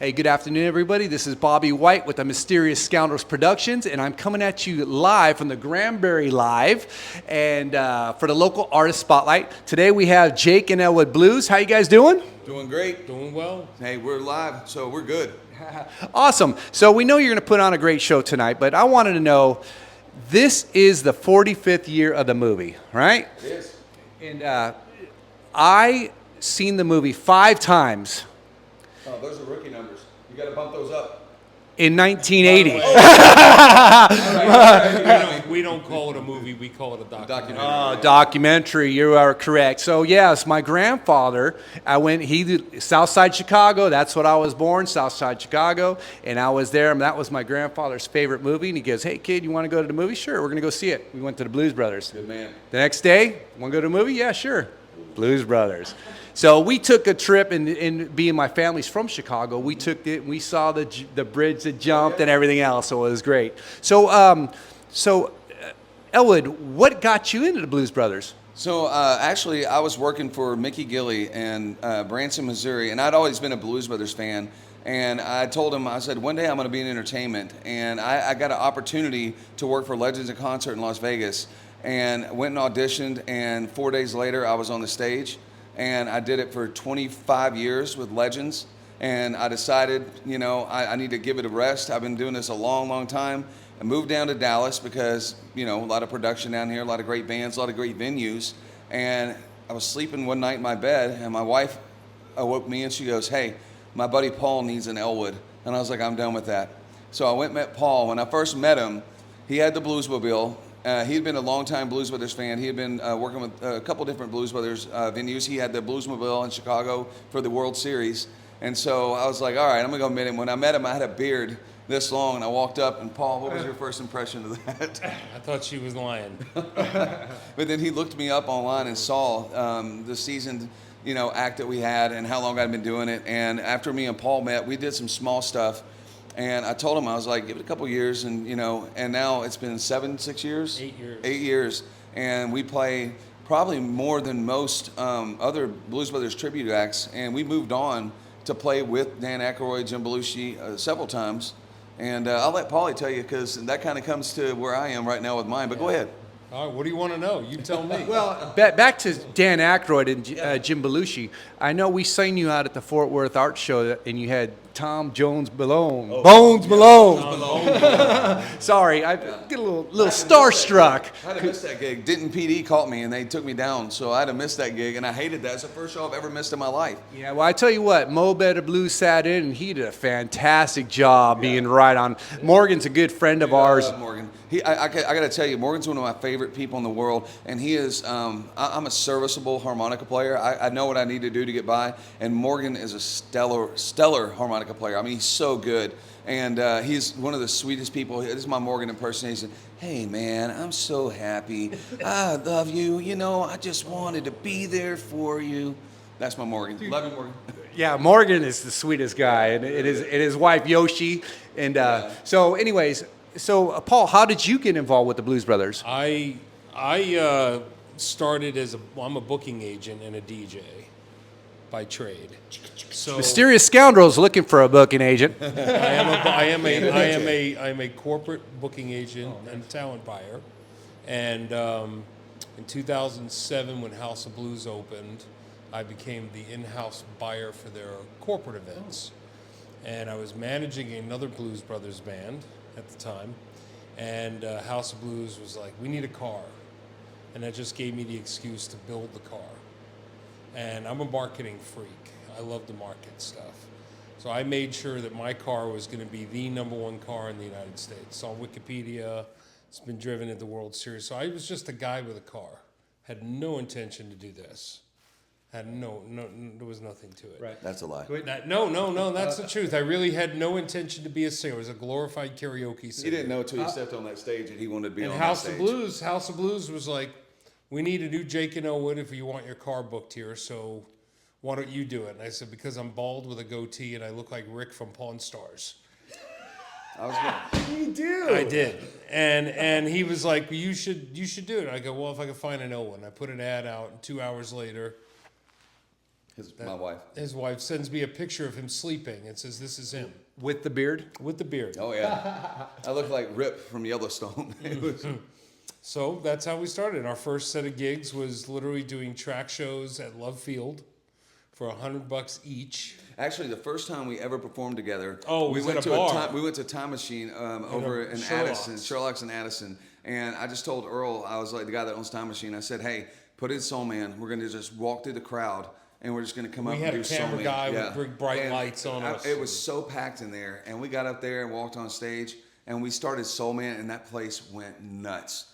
Hey, good afternoon, everybody. This is Bobby White with the Mysterious Scoundrels Productions, and I'm coming at you live from the Granbury Live, and for the local artist spotlight. Today we have Jake and Elwood Blues. How you guys doing? Doing great. Doing well. Hey, we're live, so we're good. Awesome. So we know you're going to put on a great show tonight, but I wanted to know, this is the 45th year of the movie, right? It is. And I seen the movie 5 times. Oh, those are rookie numbers. You got to bump those up. In 1980. We don't call it a movie, we call it a documentary. Documentary, you are correct. So yes, my grandfather, he did Southside Chicago, that's what I was born, Southside Chicago, and I was there, and that was my grandfather's favorite movie, and he goes, hey kid, you want to go to the movie? Sure, we're going to go see it. We went to the Blues Brothers. Good man. The next day, want to go to a movie? Yeah, sure. Blues Brothers. So we took a trip, and being my family's from Chicago, we took it, and we saw the bridge that jumped and everything else, so it was great. So, Elwood, what got you into the Blues Brothers? So actually, I was working for Mickey Gilley in Branson, Missouri, and I'd always been a Blues Brothers fan. And I told him, I said, one day I'm going to be in entertainment. And I got an opportunity to work for Legends in Concert in Las Vegas. And went and auditioned, and 4 days later, I was on the stage. And I did it for 25 years with Legends. And I decided, I need to give it a rest. I've been doing this a long, long time. I moved down to Dallas because, a lot of production down here, a lot of great bands, a lot of great venues. And I was sleeping one night in my bed, and my wife awoke me, and she goes, hey, my buddy Paul needs an Elwood. And I was like, I'm done with that. So I went and met Paul. When I first met him, he had the Bluesmobile. He had been a longtime Blues Brothers fan. He had been working with a couple different Blues Brothers venues. He had the Bluesmobile in Chicago for the World Series. And so I was like, all right, I'm going to go meet him. When I met him, I had a beard this long, and I walked up, and Paul, what was your first impression of that? I thought she was lying. But then he looked me up online and saw the seasoned, act that we had and how long I'd been doing it. And after me and Paul met, we did some small stuff. And I told him, I was like, give it a couple years, and and now it's been 6 years? 8 years. 8 years. And we play probably more than most other Blues Brothers tribute acts. And we moved on to play with Dan Aykroyd, Jim Belushi several times. And I'll let Paulie tell you, because that kind of comes to where I am right now with mine. But go ahead. All right, what do you want to know? You tell me. Well, back to Dan Aykroyd and Jim Belushi. I know we seen you out at the Fort Worth Art Show, and you had Tom Jones Malone. Bones Malone. Sorry, I get a little starstruck. I'd have missed that gig. Denton PD called me, and they took me down, so I'd have missed that gig, and I hated that. It's the first show I've ever missed in my life. Yeah, well, I tell you what, Mo Better Blues sat in, and he did a fantastic job being right on. Morgan's a good friend of ours. I love Morgan. I got to tell you, Morgan's one of my favorite people in the world, and he is. I'm a serviceable harmonica player. I know what I need to do to get by, and Morgan is a stellar harmonica player. I mean, he's so good, and he's one of the sweetest people. This is my Morgan impersonation. Hey, man, I'm so happy. I love you. I just wanted to be there for you. That's my Morgan. Love you, Morgan. Yeah, Morgan is the sweetest guy, and his wife Yoshi. And so, anyways, Paul, how did you get involved with the Blues Brothers? I started I'm a booking agent and a DJ by trade. So Mysterious Scoundrels looking for a booking agent. I am a corporate booking agent and talent buyer. And in 2007, when House of Blues opened, I became the in-house buyer for their corporate events. And I was managing another Blues Brothers band at the time. And House of Blues was like, we need a car. And that just gave me the excuse to build the car. And I'm a marketing freak. I love to market stuff. So I made sure that my car was going to be the #1 car in the United States. It's on Wikipedia. It's been driven at the World Series. So I was just a guy with a car. Had no intention to do this. Had no, there was nothing to it. Right. That's a lie. No, that's the truth. I really had no intention to be a singer. I was a glorified karaoke singer. You didn't know until you stepped on that stage that he wanted to be on that House stage. House of Blues was like, we need a new Jake and Elwood if you want your car booked here, so why don't you do it? And I said, because I'm bald with a goatee and I look like Rick from Pawn Stars. I was good. You do. I did. And he was like, well, you should do it. I go, well, if I can find an Elwood. And I put an ad out, and 2 hours later, My wife. His wife sends me a picture of him sleeping and says, "This is him With the beard? with the beard." Oh yeah, I look like Rip from Yellowstone. It was, So that's how we started. Our first set of gigs was literally doing track shows at Love Field for $100 each. actually, the first time we ever performed together, Oh, we was went at a to bar. we went to Time Machine over in Sherlock's. Addison, Sherlock's in Addison, and I just told Earl, I was like the guy that owns Time Machine. I said, "Hey, put in Soul Man. We're gonna just walk through the crowd, and we're just gonna come up We and had do a Soul camera Man." guy with big bright And lights on us. It was so packed in there, and we got up there and walked on stage, and we started Soul Man, and that place went nuts.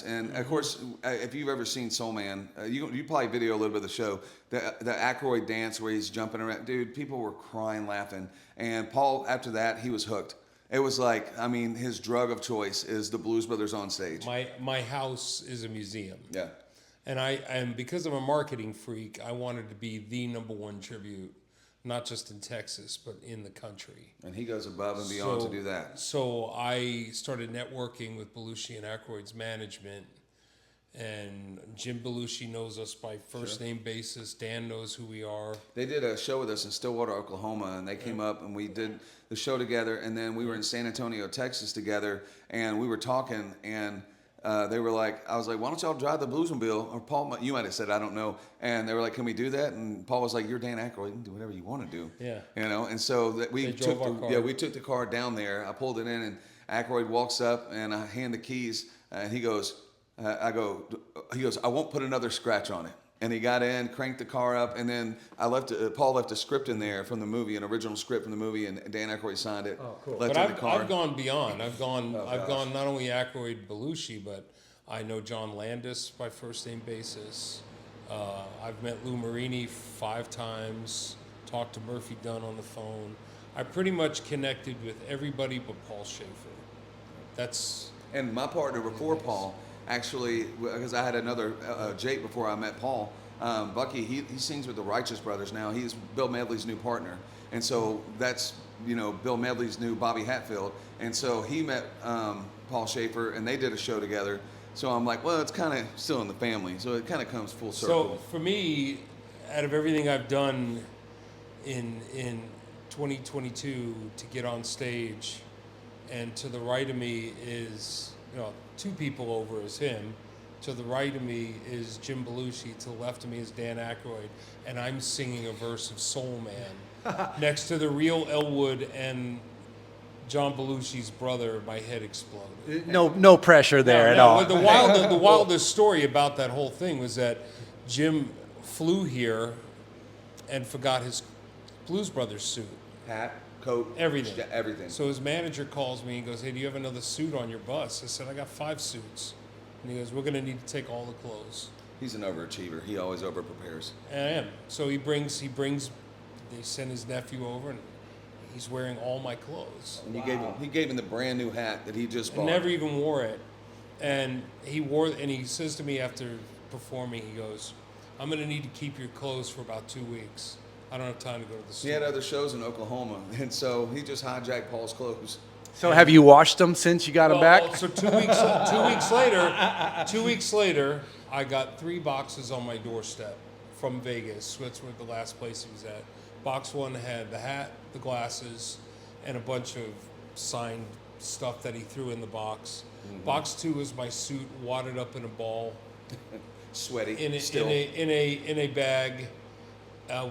And of course, if you've ever seen Soul Man, you probably video a little bit of the show, the Aykroyd dance where he's jumping around. Dude, people were crying, laughing. And Paul, after that, he was hooked. It was like, I mean, his drug of choice is the Blues Brothers on stage. My house is a museum. Yeah. And because I'm a marketing freak, I wanted to be the #1 tribute, not just in Texas, but in the country. And he goes above and beyond to do that. So I started networking with Belushi and Aykroyd's management, and Jim Belushi knows us by first name basis. Dan knows who we are. They did a show with us in Stillwater, Oklahoma, and they came up and we did the show together. And then we were in San Antonio, Texas together, and we were talking, and they were like, I was like, "Why don't y'all drive the Bluesmobile?" Or Paul, you might have said, I don't know. And they were like, "Can we do that?" And Paul was like, "You're Dan Aykroyd. You can do whatever you want to do." Yeah. You know, and so that we They took drove our car. we took the car down there. I pulled it in, and Aykroyd walks up, and I hand the keys, and he goes, "I won't put another scratch on it." And he got in, cranked the car up, and then Paul left a script in there from the movie, an original script from the movie, and Dan Aykroyd signed it. Oh, cool. Left But it in the car. I've gone beyond. I've gone not only Aykroyd, Belushi, but I know John Landis by first name basis. I've met Lou Marini 5 times, talked to Murphy Dunn on the phone. I pretty much connected with everybody but Paul Schaefer. That's And my partner before Paul, actually, because I had another Jake before I met Paul, Bucky, he sings with the Righteous Brothers now. He's Bill Medley's new partner. And so that's, Bill Medley's new Bobby Hatfield. And so he met Paul Schaefer, and they did a show together. So I'm like, well, it's kind of still in the family. So it kind of comes full circle. so for me. Out of everything I've done in 2022 to get on stage, and to the right of me is 2 people over is him. To the right of me is Jim Belushi. To the left of me is Dan Aykroyd, and I'm singing a verse of Soul Man next to the real Elwood and John Belushi's brother. My head exploded. No pressure there at all. The wildest story about that whole thing was that Jim flew here and forgot his Blues Brothers suit. Hat, coat, Everything. everything. So his manager calls me and goes, "Hey, do you have another suit on your bus?" I said, "I got 5 suits." And he goes, "We're going to need to take all the clothes." He's an overachiever. He always over-prepares. And I am. So he brings, they send his nephew over, and he's wearing all my clothes. And he gave him the brand new hat that he just I bought. never even wore it. And he says to me after performing, he goes, "I'm going to need to keep your clothes for about 2 weeks. I don't have time to go to the store." He had other shows in Oklahoma, and so he just hijacked Paul's clothes. So have you washed them since you got them back? So 2 weeks later, I got 3 boxes on my doorstep from Vegas. That's where the last place he was at. Box 1 had the hat, the glasses, and a bunch of signed stuff that he threw in the box. Mm-hmm. Box 2 was my suit, wadded up in a ball, Sweaty. in a bag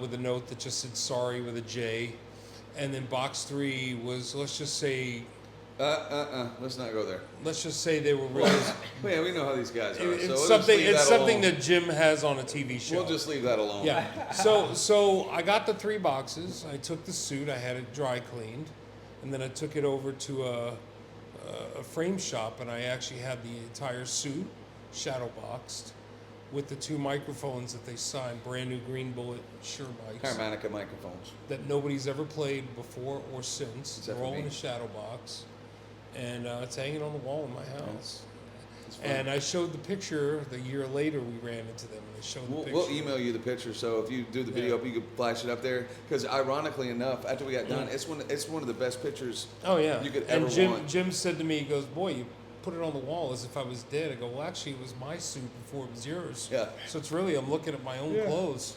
with a note that just said "sorry" with a J. And then box 3 was, let's just say Let's not go there. Let's just say they were really. Yeah, we know how these guys are. It's so something. It's Something that Jim has on a TV show. We'll just leave that alone. Yeah. So I got the 3 boxes. I took the suit. I had it dry cleaned, and then I took it over to a frame shop, and I actually had the entire suit shadow boxed with the 2 microphones that they signed, brand new Green Bullet Shure mics Harmonica microphones. that nobody's ever played before or since. Except They're all for me. in a shadow box, and it's hanging on the wall in my house. And I showed the picture the year later. We ran into them, and I showed the picture. We'll email you the picture, so if you do the video, you can flash it up there. Because ironically enough, after we got done, it's one of the best pictures Oh yeah. you could ever And want. Jim said to me, he goes, "Boy, you put it on the wall as if I was dead." I go, "Well, actually, it was my suit before it was yours." Yeah. So it's really, I'm looking at my own clothes.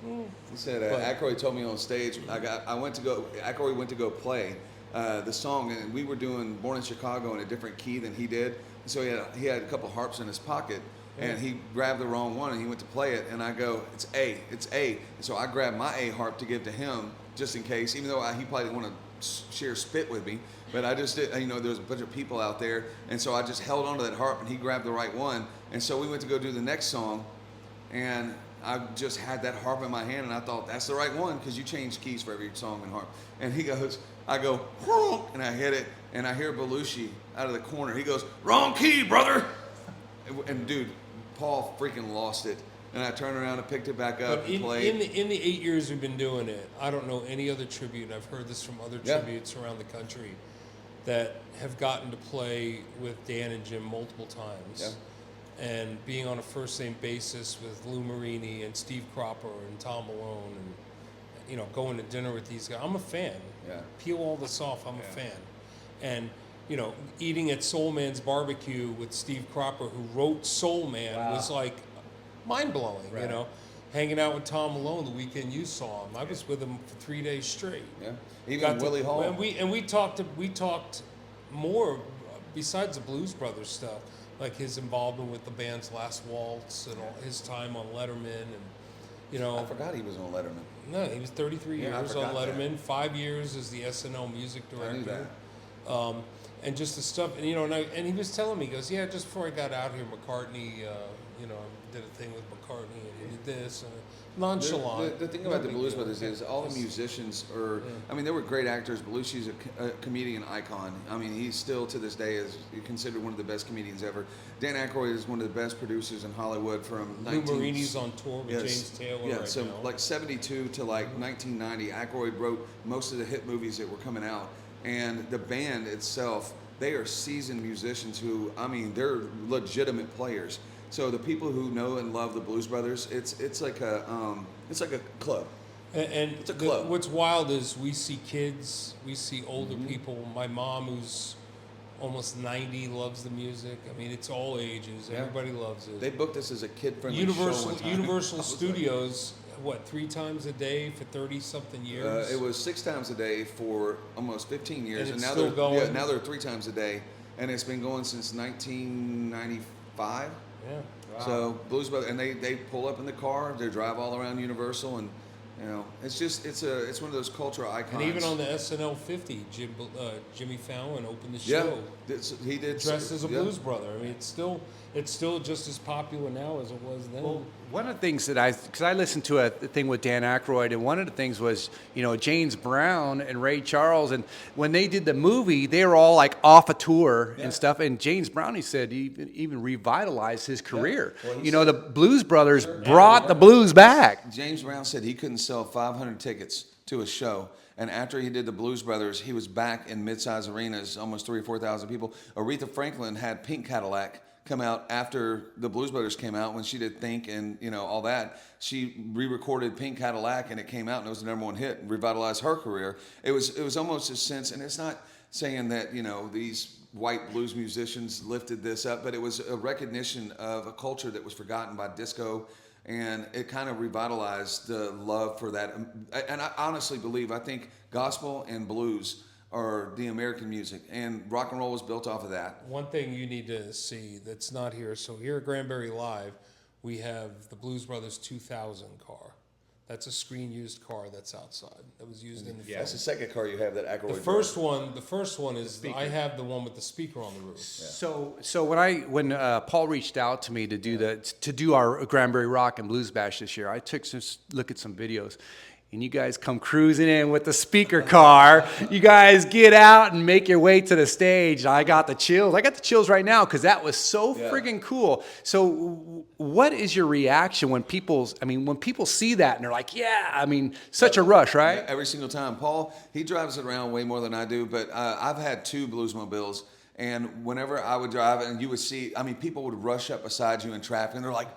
He said Aykroyd told me on stage. Aykroyd went to go play the song, and we were doing Born in Chicago in a different key than he did. So he had a couple harps in his pocket, and he grabbed the wrong one, and he went to play it. And I go, it's A. And so I grabbed my A harp to give to him just in case, even though he probably didn't want to share spit with me. But I just did, there was a bunch of people out there, and so I just held onto that harp, and he grabbed the right one. And so we went to go do the next song, and I just had that harp in my hand, and I thought, that's the right one, because you change keys for every song and harp. And I go, whoo, and I hit it, and I hear Belushi out of the corner. He goes, wrong key, brother. And dude, Paul freaking lost it. And I turned around and picked it back up and played. In the 8 years we've been doing it, I don't know any other tribute, and I've heard this from other tributes around the country, that have gotten to play with Dan and Jim multiple times. Yeah. And being on a first-name basis with Lou Marini and Steve Cropper and Tom Malone, and going to dinner with these guys. I'm a fan. Yeah. Peel all this off, I'm a fan. And eating at Soul Man's Barbecue with Steve Cropper, who wrote Soul Man, was like mind-blowing. Right. Hanging out with Tom Malone the weekend you saw him. I was with him for 3 days straight. Yeah. Even Willie Hall. And we talked more besides the Blues Brothers stuff, like his involvement with the band's Last Waltz and all his time on Letterman, and I forgot he was on Letterman. No, he was 33 years on Letterman. That. 5 years as the SNL music director. I knew that. And just the stuff, and and he was telling me, he goes, yeah, just before I got out here, McCartney, did a thing with McCartney, and he did this, and nonchalant. The thing about the Blues Brothers is all the musicians are, they were great actors. Belushi's a comedian icon. He's still to this day is considered one of the best comedians ever. Dan Aykroyd is one of the best producers in Hollywood from Lou Marini's on tour with James Taylor so now. Like 72 to like 1990, Aykroyd wrote most of the hit movies that were coming out. And the band itself, they are seasoned musicians who, they're legitimate players. So the people who know and love the Blues Brothers, it's like a club. And it's a club. What's wild is we see kids, we see older people. My mom, who's almost 90, loves the music. It's all ages. Yeah. Everybody loves it. They booked us as a kid-friendly show one time. Universal Studios, 3 times a day for 30-something years? It was 6 times a day for almost 15 years. And it's now still going? Yeah, now they're 3 times a day. And it's been going since 1995. Yeah. Wow. So Blues Brothers, and they pull up in the car, they drive all around Universal, and it's one of those cultural icons. And even on the SNL 50, Jimmy Fallon opened the show. Yeah, he did. Dressed as a blues brother. It's still just as popular now as it was then. Well, one of the things because I listened to a thing with Dan Aykroyd, and one of the things was, James Brown and Ray Charles, and when they did the movie, they were all like off a tour and stuff. And James Brown, he said, he even revitalized his career. Yeah. Well, the Blues Brothers brought the blues back. James Brown said he couldn't sell 500 tickets to a show. And after he did the Blues Brothers, he was back in mid-size arenas, almost 3,000 or 4,000 people. Aretha Franklin had Pink Cadillac come out after the Blues Brothers came out when she did Think and all that. She re-recorded Pink Cadillac and it came out and it was the #1 hit and revitalized her career. It was almost a sense, and it's not saying that these white blues musicians lifted this up, but it was a recognition of a culture that was forgotten by disco, and it kind of revitalized the love for that. And I honestly believe, I think gospel and blues are the American music, and rock and roll was built off of that. One thing you need to see that's not here. So here at Granbury Live, we have the Blues Brothers 2000 car. That's a screen-used car that's outside. That was used in the film. That's the second car you have that Aykroyd. The first one is I have the one with the speaker on the roof. Yeah. So when Paul reached out to me to do our Granbury Rock and Blues Bash this year, I took some look at some videos. And you guys come cruising in with the speaker car. You guys get out and make your way to the stage. I got the chills. I got the chills right now because that was so friggin' cool. So what is your reaction when people see that and they're like, such a rush, right? Yeah, every single time. Paul, he drives it around way more than I do, but I've had 2 Bluesmobiles, and whenever I would drive it and you would see, people would rush up beside you in traffic and they're like,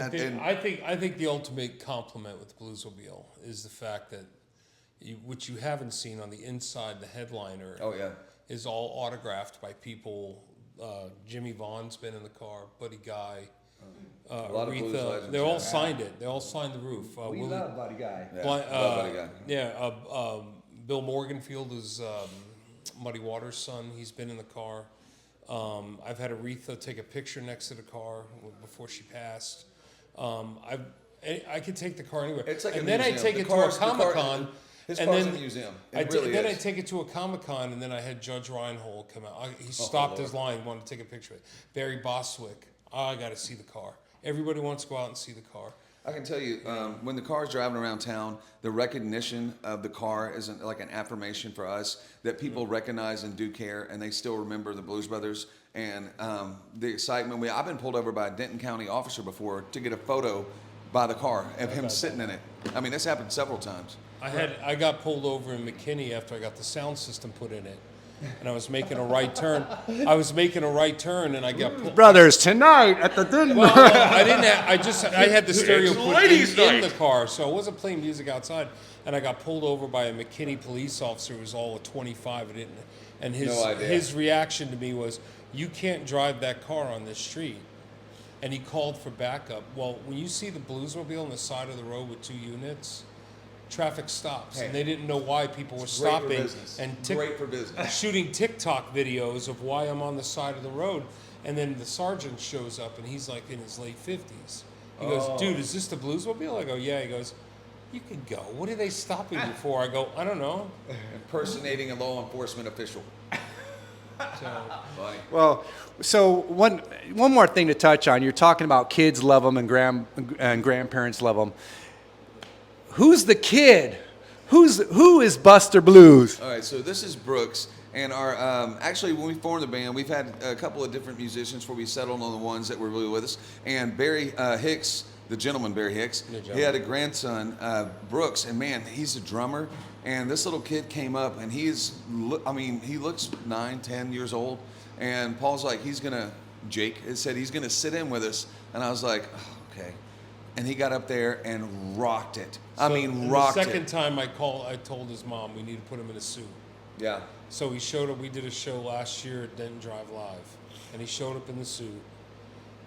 I think the ultimate compliment with the Bluesmobile is the fact that which you haven't seen on the inside, the headliner is all autographed by people. Jimmy Vaughn's been in the car, Buddy Guy, lot of blues Aretha. legends, They all yeah. signed it. They all signed the roof. We love Buddy Guy. Yeah, Bli- love Buddy Guy. Bill Morganfield is Muddy Waters' son. He's been in the car. I've had Aretha take a picture next to the car before she passed. I could take the car anywhere. It's like and a then I museum. take The it car's- to a the car- Comic-Con. His and car's then a museum. I It really then I is. take it to a Comic-Con, and then I had Judge Reinhold come out. He stopped Lord. his line, wanted to take a picture with it. Barry Bostwick. I got to see the car. Everybody wants to go out and see the car. I can tell you, when the car's driving around town, the recognition of the car is like an affirmation for us that people recognize and do care, and they still remember the Blues Brothers and the excitement. I've been pulled over by a Denton County officer before to get a photo by the car of him sitting in it. I mean, this happened several times. I got pulled over in McKinney after I got the sound system put in it, and I was making a right turn. And I got pulled. Brothers, tonight at the dinner. Well, I didn't. I had the stereo It's put ladies' in night. the car, so I wasn't playing music outside. And I got pulled over by a McKinney police officer who was all of 25. And No idea. his reaction to me was, "You can't drive that car on this street." And he called for backup. Well, when you see the Bluesmobile on the side of the road with 2 units, traffic stops, and they didn't know why people were Great for stopping business. and Great for business. shooting TikTok videos of why I'm on the side of the road. And then the sergeant shows up, and he's like in his late 50s. He goes, "Dude, is this the Bluesmobile?" I go, "Yeah." He goes, "You can go. What are they stopping you for?" I go, "I don't know." Impersonating a law enforcement official. So, Funny. Well, so one more thing to touch on. You're talking about kids love them and grandparents love them. Who's the kid? Who is Buster Blues? All right, so this is Brooks, and our actually when we formed the band, we've had a couple of different musicians where we settled on the ones that were really with us. And Barry Hicks, the gentleman Barry Hicks, he had a grandson Brooks, and man, he's a drummer. And this little kid came up, and he looks 9, 10 years old. And Paul's like, Jake said he's gonna sit in with us, and I was like, oh, okay. And he got up there and rocked it. Rocked the it. second time I told his mom we need to put him in a suit. Yeah. So he showed up. We did a show last year at Denton Drive Live, and he showed up in the suit.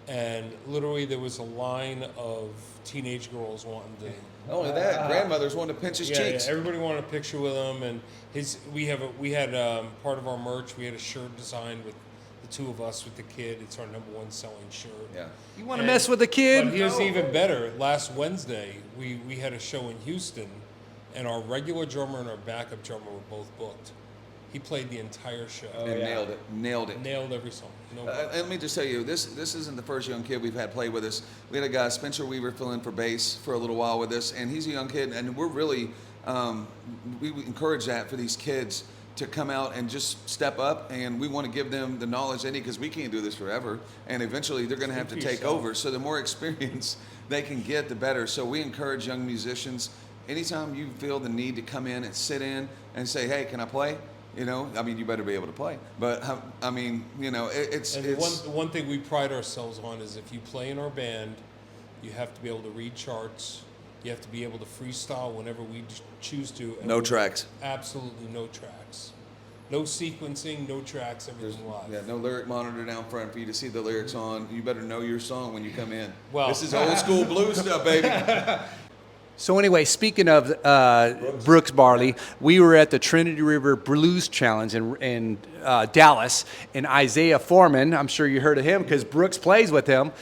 And literally, there was a line of teenage girls wanting to. Not only that, grandmothers wanted to pinch his cheeks. Yeah, everybody wanted a picture with him, and we had part of our merch. We had a shirt designed with the two of us with the kid. It's our #1 selling shirt. Yeah. You want to mess with the kid? But here's even better. Last Wednesday, we had a show in Houston, and our regular drummer and our backup drummer were both booked. He played the entire show. And nailed it. Nailed every song. No problem. Let me just tell you, this isn't the first young kid we've had play with us. We had a guy, Spencer Weaver, fill in for bass for a little while with us, and he's a young kid, and we're really, we encourage that for these kids to come out and just step up, and we want to give them the knowledge they need, because we can't do this forever, and eventually they're going to have to take over. So the more experience they can get, the better. So we encourage young musicians, anytime you feel the need to come in and sit in and say, hey, can I play? You better be able to play. But, it's... And the one thing we pride ourselves on is if you play in our band, you have to be able to read charts. You have to be able to freestyle whenever we choose to. No tracks. Absolutely no tracks. No sequencing, no tracks, everything live. Yeah, no lyric monitor down front for you to see the lyrics on. You better know your song when you come in. Well, this is old school blues stuff, baby. So anyway, speaking of Brooks Barley, we were at the Trinity River Blues Challenge in Dallas, and Isaiah Foreman, I'm sure you heard of him because Brooks plays with him.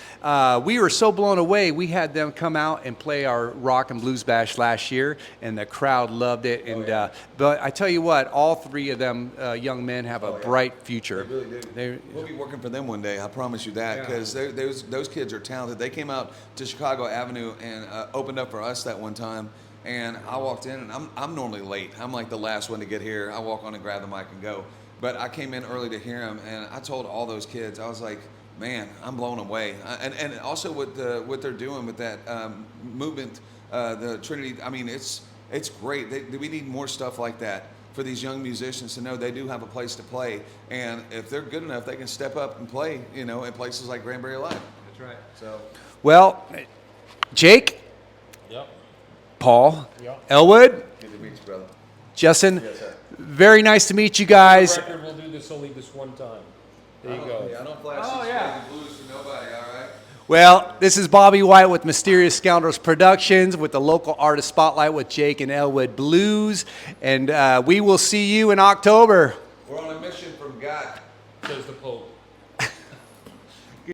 We were so blown away, we had them come out and play our rock and blues bash last year, and the crowd loved it. And but I tell you what, all three of them young men have a bright future. They really do. We'll be working for them one day, I promise you that, because those kids are talented. They came out to Chicago Avenue and opened up for us that one time, and I walked in, and I'm normally late. I'm like the last one to get here. I walk on and grab the mic and go. But I came in early to hear them, and I told all those kids, I was like, man, I'm blown away. And also what they're doing with that movement, the Trinity, it's great. We need more stuff like that for these young musicians to know they do have a place to play. And if they're good enough, they can step up and play, in places like Granbury Live. That's right. So, Well, Jake, Yep. Paul, Yep. Elwood, good to meet you, brother. Justin, Yes, sir. very nice to meet you guys. Record, we'll do this only this one time. There you go. I don't flash Oh, yeah. blues for nobody, all right? Well, this is Bobby White with Mysterious Scoundrels Productions with the local artist spotlight with Jake and Elwood Blues. And we will see you in October. We're on a mission from God. Says the Pope.